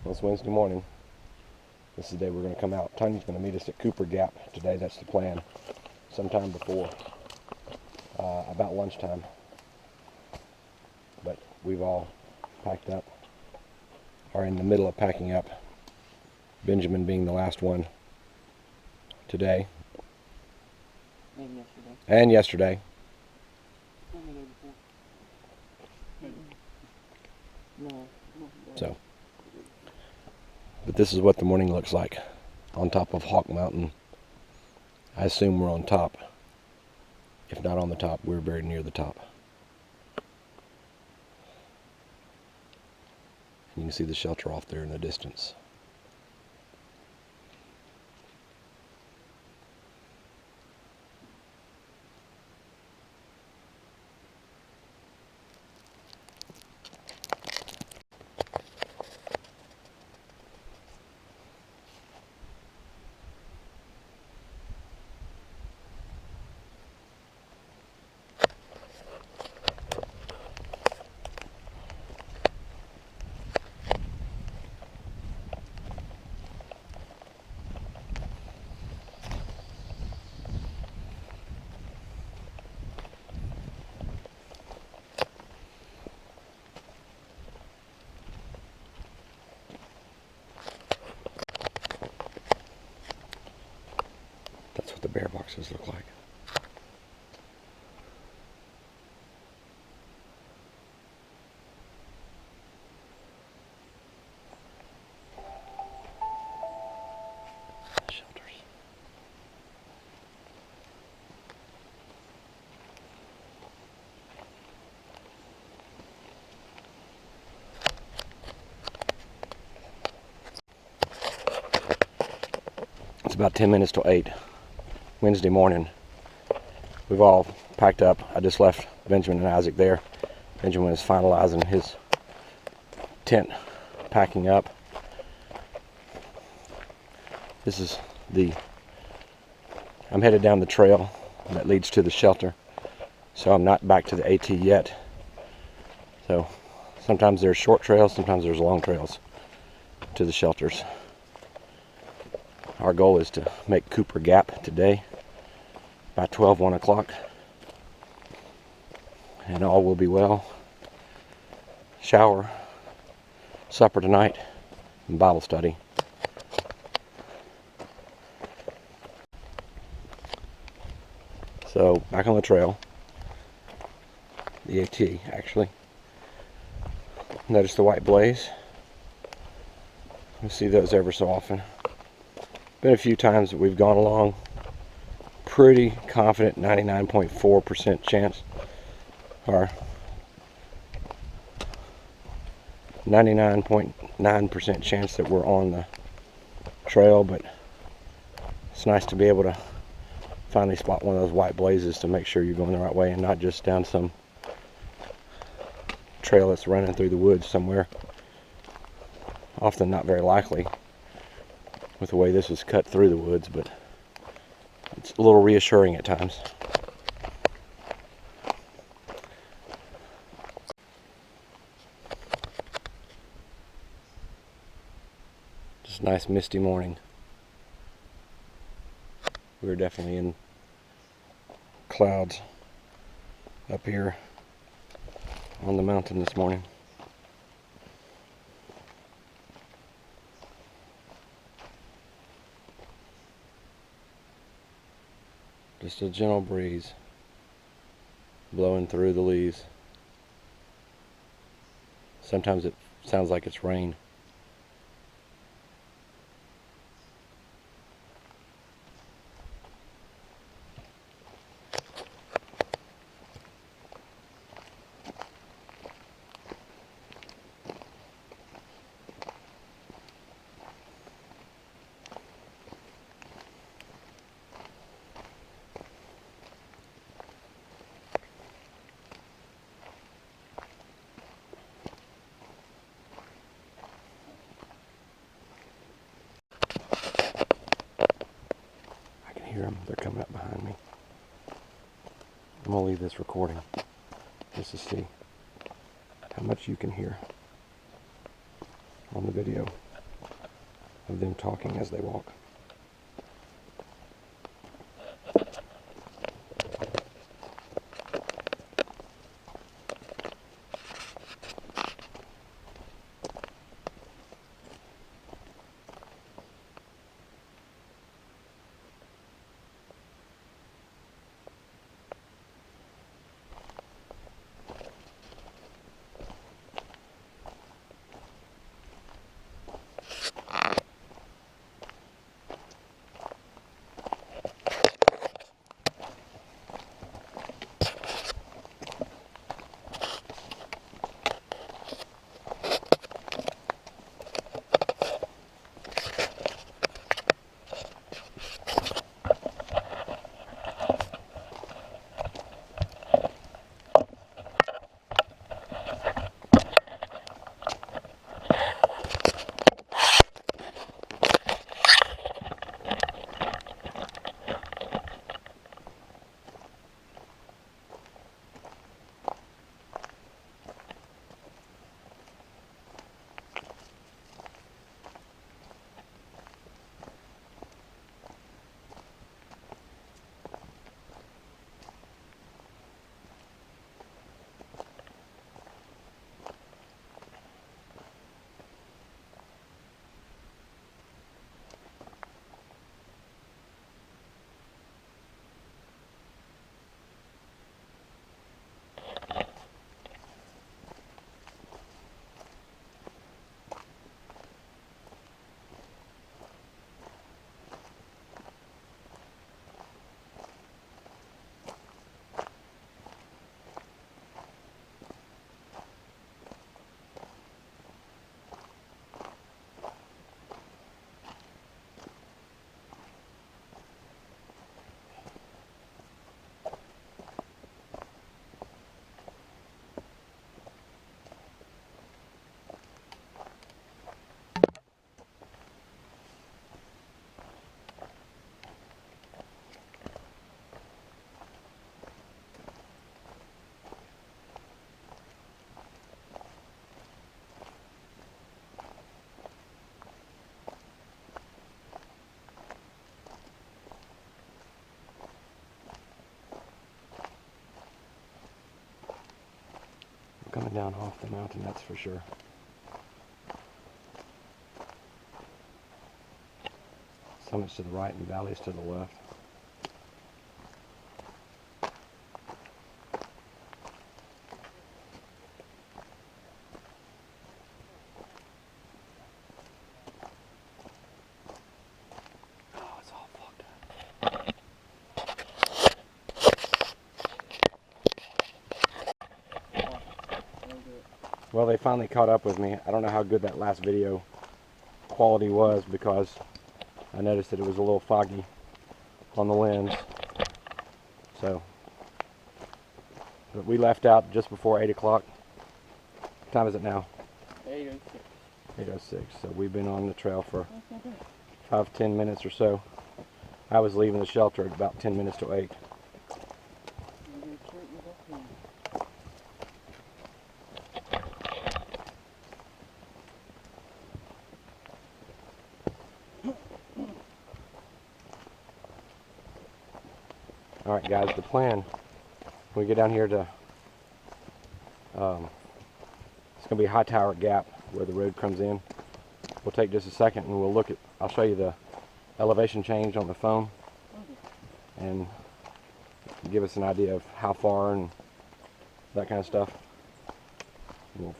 Well, it's Wednesday morning. This is the day we're going to come out. Tanya's going to meet us at Cooper Gap today. That's the plan. Sometime before, about lunchtime. But we've all packed up, are in the middle of packing up. Benjamin being the last one today. And yesterday. And yesterday. And the day before. No. So, but this is what the morning looks like on top of Hawk Mountain. I assume we're on top. If not on the top, we're very near the top. And you can see the shelter off there in the distance. That's what the bear boxes look like. Shelters. It's about 10 minutes till 8. Wednesday morning. We've all packed up. I just left Benjamin and Isaac there. Benjamin is finalizing his tent, packing up. This is I'm headed down the trail that leads to the shelter. So I'm not back to the AT yet. So sometimes there's short trails, sometimes there's long trails to the shelters. Our goal is to make Cooper Gap today by 1 o'clock, and all will be well. Shower, supper tonight, and Bible study. So back on the trail, the AT actually. Notice the white blaze. We see those ever so often. Been a few times that we've gone along. Pretty confident 99.4% chance, or 99.9% chance that we're on the trail, but it's nice to be able to finally spot one of those white blazes to make sure you're going the right way and not just down some trail that's running through the woods somewhere. Often not very likely with the way this is cut through the woods, but it's a little reassuring at times. Just a nice misty morning. We're definitely in clouds up here on the mountain this morning. Just a gentle breeze blowing through the leaves. Sometimes it sounds like it's rain. Hear them. They're coming up behind me. I'm going to leave this recording just to see how much you can hear on the video. of them talking as they walk. Coming down off the mountain, that's for sure. Summits to the right and valleys to the left. Oh, it's all fucked up. Well, they finally caught up with me. I don't know how good that last video quality was because I noticed that it was a little foggy on the lens. So, but we left out just before 8 o'clock. What time is it now? 8:06. 8:06. So we've been on the trail for 5-10 minutes or so. I was leaving the shelter at about 10 minutes to 8. Alright guys, the plan, when we get down here to, it's going to be High Tower Gap where the road comes in. We'll take just a second and we'll look at, I'll show you the elevation change on the phone and give us an idea of how far and that kind of stuff. We'll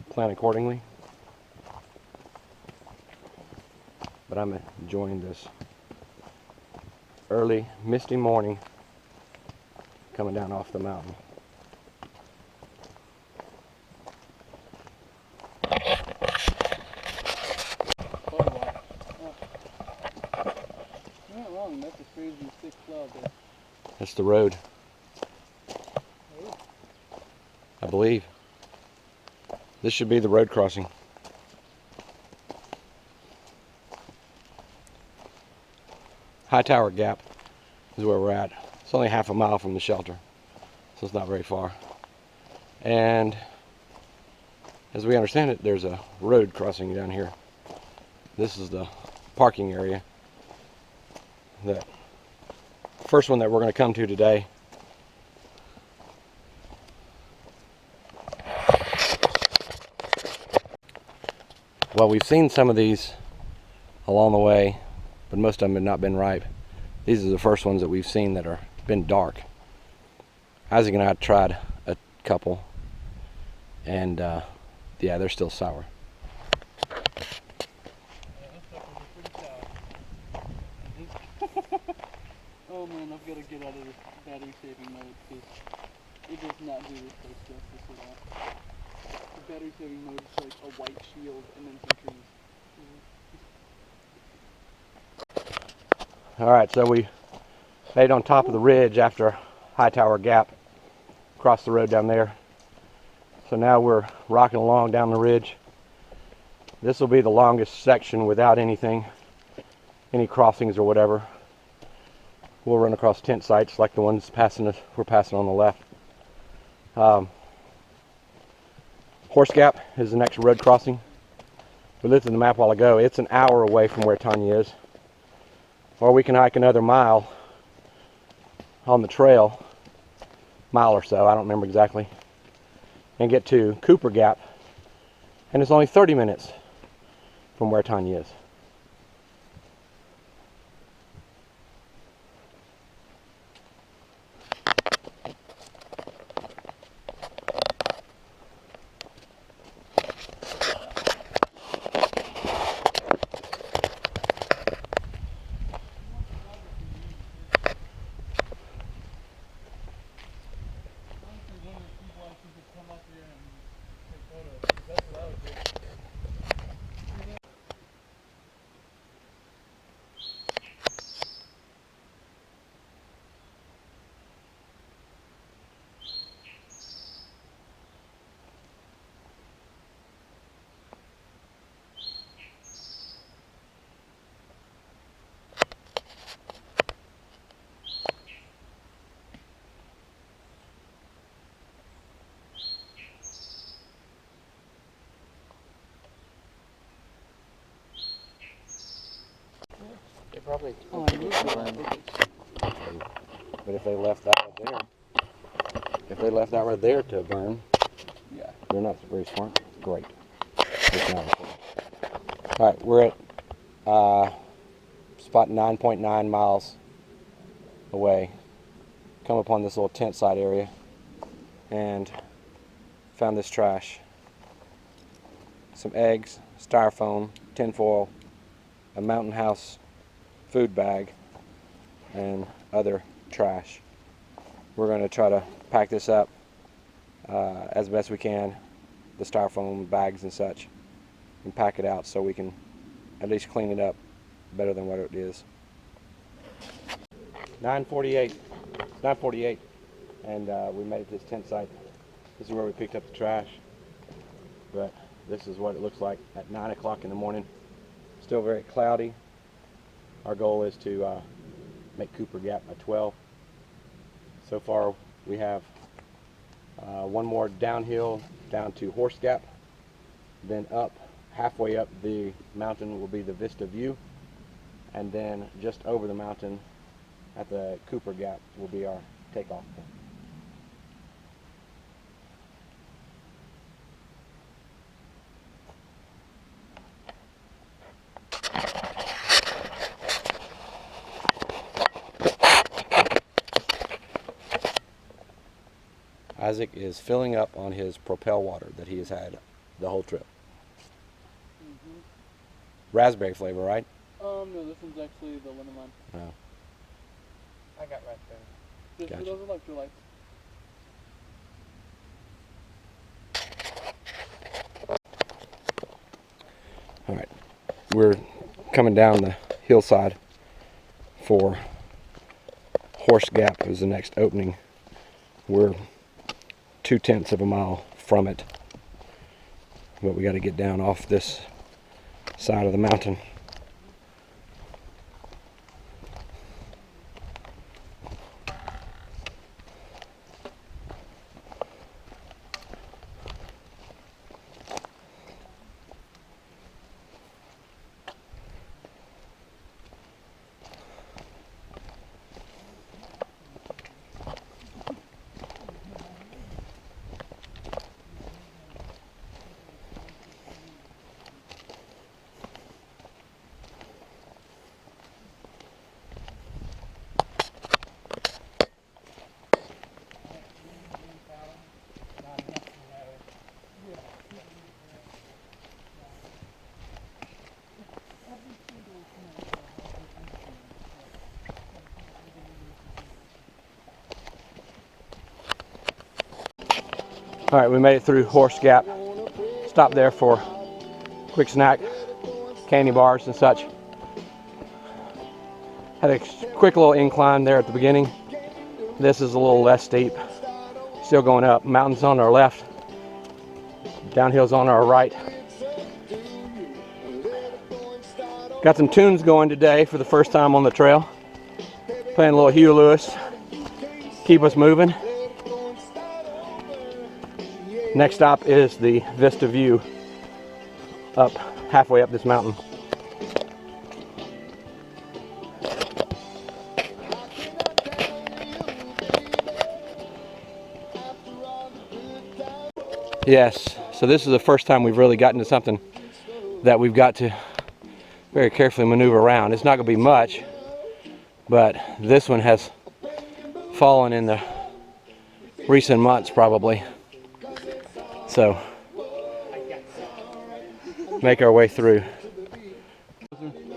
plan accordingly. But I'm enjoying this early misty morning coming down off the mountain. That's the road, I believe. This should be the road crossing. High Tower Gap is where we're at. It's only half a mile from the shelter, so it's not very far. And as we understand it, there's a road crossing down here This is the parking area. The first one that we're going to come to today. Well, we've seen some of these along the way, but most of them have not been ripe. These are the first ones that we've seen that are been dark. Isaac and I tried a couple, and yeah, they're still sour. Oh man, I've got to get out of this battery saving mode because it does not do this place justice at all. The battery saving mode is like a white shield and then some trees. Alright, so we made on top of the ridge after Hightower Gap, across the road down there. So now we're rocking along down the ridge. This will be the longest section without anything, any crossings or whatever. We'll run across tent sites like the ones we're passing on the left. Horse Gap is the next road crossing. We looked at the map a while ago. It's an hour away from where Tanya is. Or we can hike another mile on the trail, mile or so, I don't remember exactly, and get to Cooper Gap. And it's only 30 minutes from where Tanya is. They probably. But if they left that right there, to burn, Yeah. they're not very smart. Great. All right, we're at spot 9.9 miles away. Come upon this little tent site area and found this trash. Some eggs, styrofoam, tinfoil, a Mountain House food bag, and other trash. We're going to try to pack this up as best we can, the styrofoam bags and such, and pack it out so we can at least clean it up better than what it is. 9:48, and we made it to this tent site. This is where we picked up the trash, but this is what it looks like at 9 o'clock in the morning. Still very cloudy. Our goal is to make Cooper Gap by 12. So far we have one more downhill down to Horse Gap, then up, halfway up the mountain will be the Vista View, and then just over the mountain at the Cooper Gap will be our takeoff point. Isaac is filling up on his Propel water that he has had the whole trip. Mm-hmm. Raspberry flavor, right? No, this one's actually the lemon lime. No. I got raspberry. Just Gotcha. for those electrolytes. All right, we're coming down the hillside for Horse Gap is the next opening. We're 0.2 of a mile from it, but we got to get down off this side of the mountain. All right, we made it through Horse Gap. Stopped there for quick snack, candy bars and such. Had a quick little incline there at the beginning. This is a little less steep. Still going up. Mountains on our left, downhills on our right. Got some tunes going today for the first time on the trail. Playing a little Hugh Lewis. Keep us moving. Next stop is the Vista View up halfway up this mountain. Yes, so this is the first time we've really gotten to something that we've got to very carefully maneuver around. It's not going to be much, but this one has fallen in the recent months probably. So, make our way through.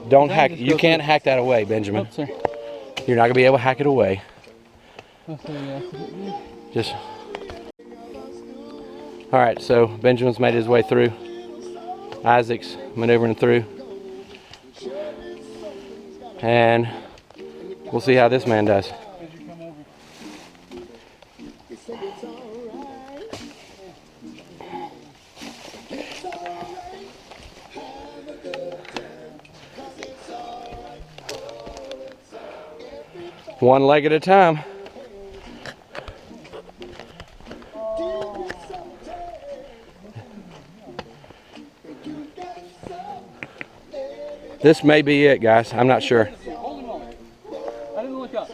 Don't hack, you can't hack that away, Benjamin. Oops, sorry. You're not going to be able to hack it away. Just. Alright, so Benjamin's made his way through. Isaac's maneuvering through. And we'll see how this man does. One leg at a time. This may be it, guys. I'm not sure. Holy moly. I didn't look up.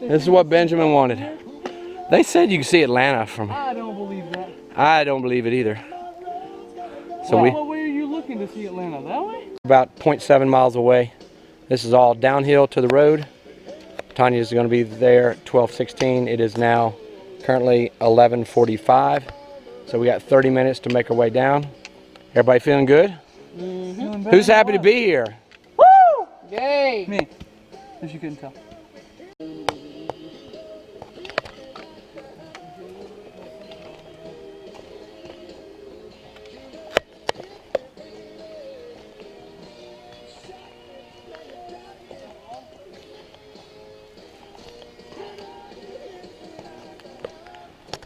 This is what Benjamin wanted. They said you could see Atlanta from. I don't believe that. I don't believe it either. So What way are you looking to see Atlanta? That way? About 0.7 miles away. This is all downhill to the road. Tanya is going to be there at 12:16. It is now currently 11:45. So we got 30 minutes to make our way down. Everybody feeling good? Mm-hmm. Who's happy to be here? Woo! Yay! Me. As you couldn't tell.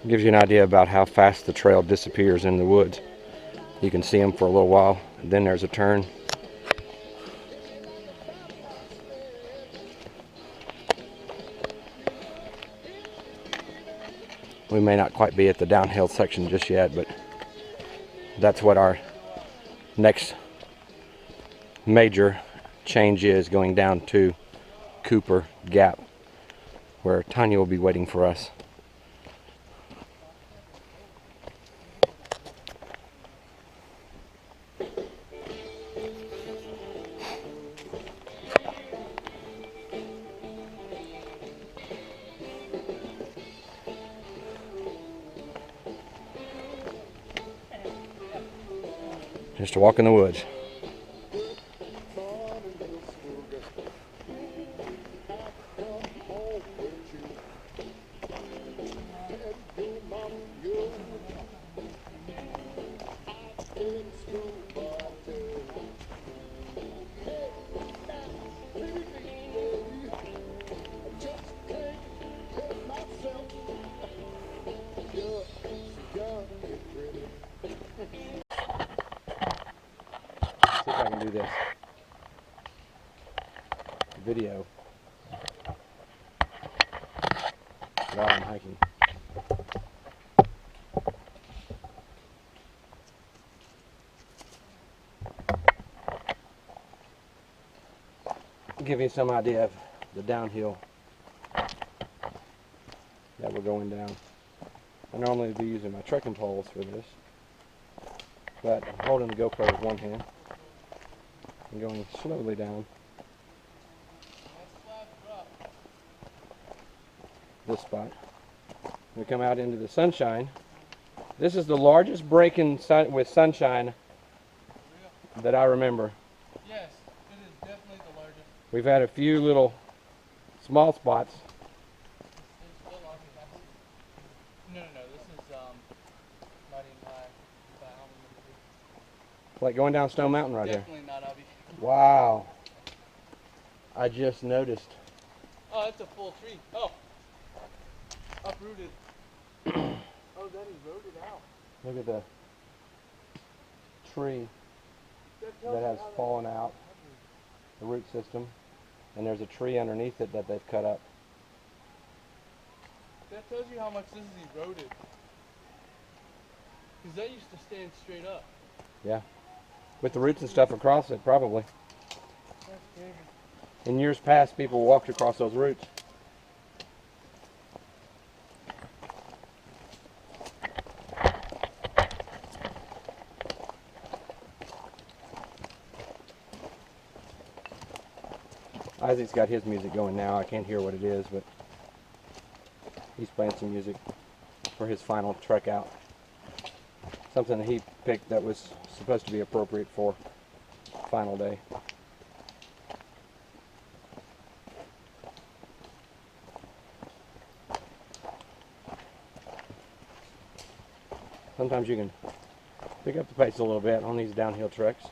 Gives you an idea about how fast the trail disappears in the woods. You can see them for a little while, then there's a turn. We may not quite be at the downhill section just yet, but that's what our next major change is, going down to Cooper Gap, where Tanya will be waiting for us. Just a walk in the woods. See if I can do this video while I'm hiking. Give you some idea of the downhill that we're going down. I normally be using my trekking poles for this, but I'm holding the GoPro with one hand and going slowly down this spot. We come out into the sunshine. This is the largest break in with sunshine that I remember. Yes, it is definitely the largest. We've had a few little small spots, not even high. But I don't remember. Like going down Stone Mountain right here. Definitely not Abby. Wow. I just noticed. Oh, that's a full tree. Oh. Uprooted. Oh, that eroded out. Look at the tree tells that you has how fallen out, the root system, and there's a tree underneath it that they've cut up. That tells you how much this is eroded. Because that used to stand straight up. Yeah. With the roots and stuff across it, probably. That's crazy. In years past, people walked across those roots. Isaac's got his music going now. I can't hear what it is, but he's playing some music for his final trek out. Something that he picked that was supposed to be appropriate for final day. Sometimes you can pick up the pace a little bit on these downhill treks.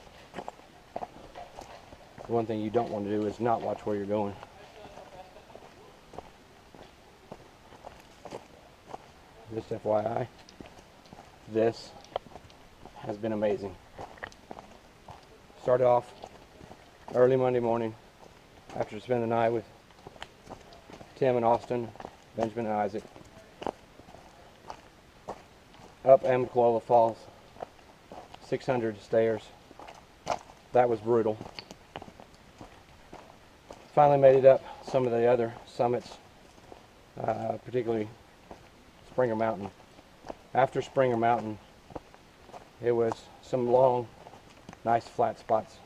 The one thing you don't want to do is not watch where you're going. Just FYI, this has been amazing. Started off early Monday morning after spending the night with Tim and Austin, Benjamin and Isaac. Up Amicalola Falls, 600 stairs. That was brutal. Finally made it up some of the other summits, particularly Springer Mountain. After Springer Mountain, it was some long, nice flat spots.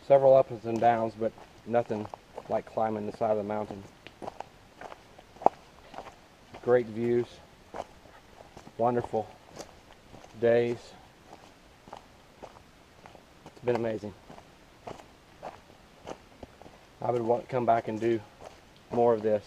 Several ups and downs, but nothing like climbing the side of the mountain. Great views, wonderful days. It's been amazing. I would want to come back and do more of this.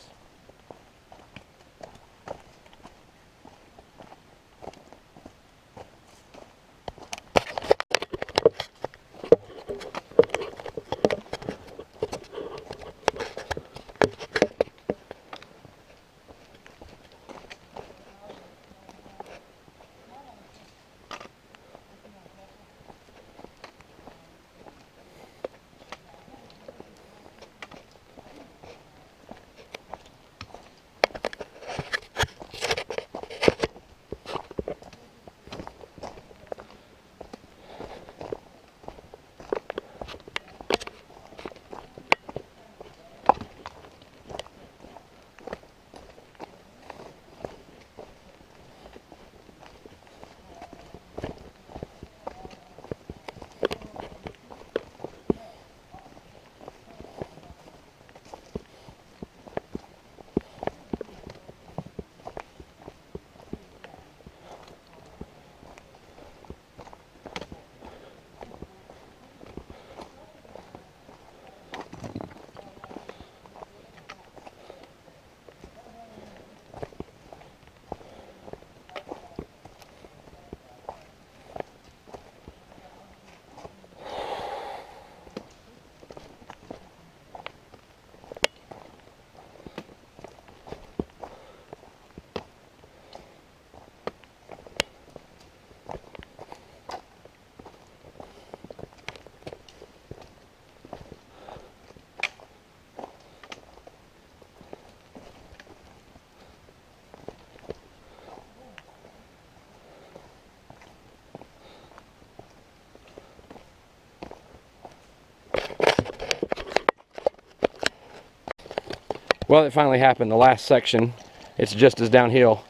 Well, it finally happened. The last section, it's just as downhill,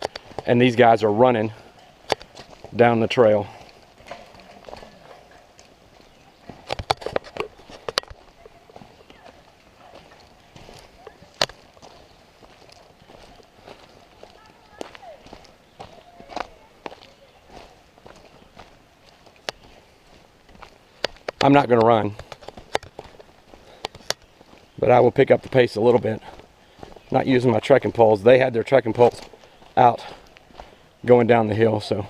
and these guys are running down the trail. I'm not going to run, but I will pick up the pace a little bit. Not using my trekking poles. They had their trekking poles out going down the hill, so.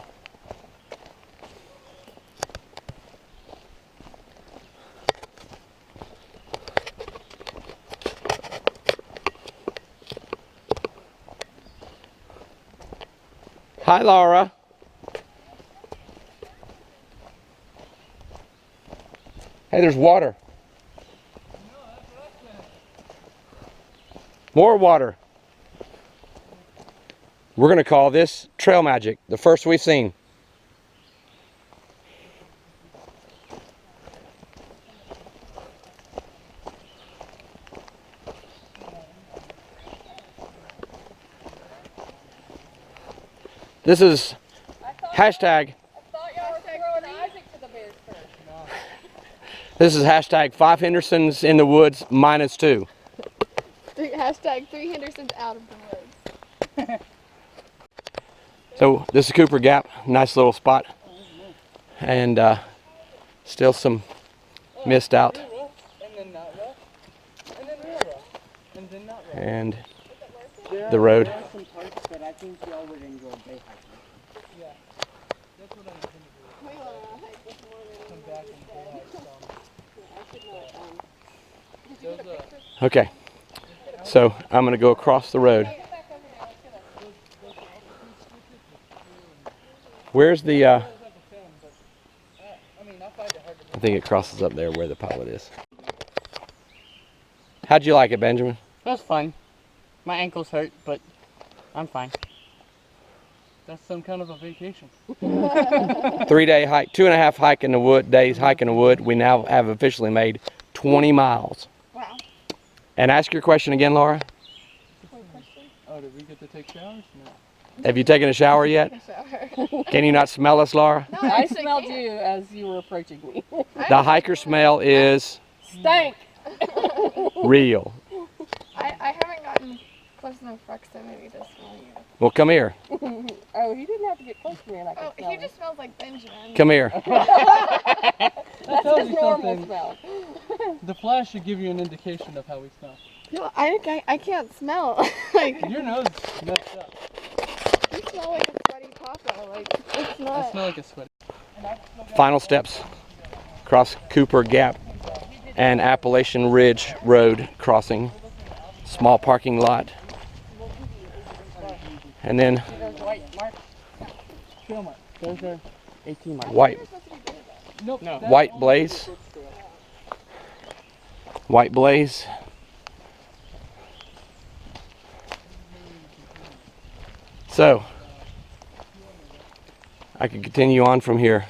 Hi, Laura. Hey, there's water. More water. We're going to call this trail magic, the first we've seen. This is hashtag. I thought y'all were throwing Isaac to the bears first. This is hashtag 5 Hendersons in the woods -2. Hashtag 3 Hendersons out of the woods. So this is Cooper Gap, nice little spot, and still some mist out, And then not rough. And then real rough. And then not rough. and There the road. There are some parts that I think y'all would enjoy day hiking. Yeah. That's what I was going to do. We went on a hike this morning. Come back and go hike some. I should not. Did you get a picture? Okay, so I'm going to go across the road. Get back over there. Let's get Where's the, I mean, I find it hard to I think it crosses up there where the pilot is. How'd you like it, Benjamin? That's fun. My ankles hurt, but I'm fine. That's some kind of a vacation. 3-day hike, 2.5 hike in the wood, days hike in the wood. We now have officially made 20 miles. Wow. And ask your question again, Laura. Oh, did we get to take showers? No. Have you taken a shower yet? Shower. Can you not smell us, Laura? No, I actually smelled can't. you as you were approaching me. The hiker smell is Stank! real. I haven't gotten close enough proximity to smell you. Well, come here. Oh, he didn't have to get close to me and I could Oh, smell he him. just smells like Benjamin. Come here. That tells His you normal something. smell. The flash should give you an indication of how we smell. No, I can't smell. Like, Your nose is messed up. you smell like a sweaty papa. Like, it's I not. smell like a sweaty. Final steps. Cross Cooper Gap and Appalachian Ridge Road crossing. Small parking lot. And then Those white marks. Trail mark. Those are 18 marks. white, Nope. No. that's white only blaze. the first trail. White blaze. So, I could continue on from here.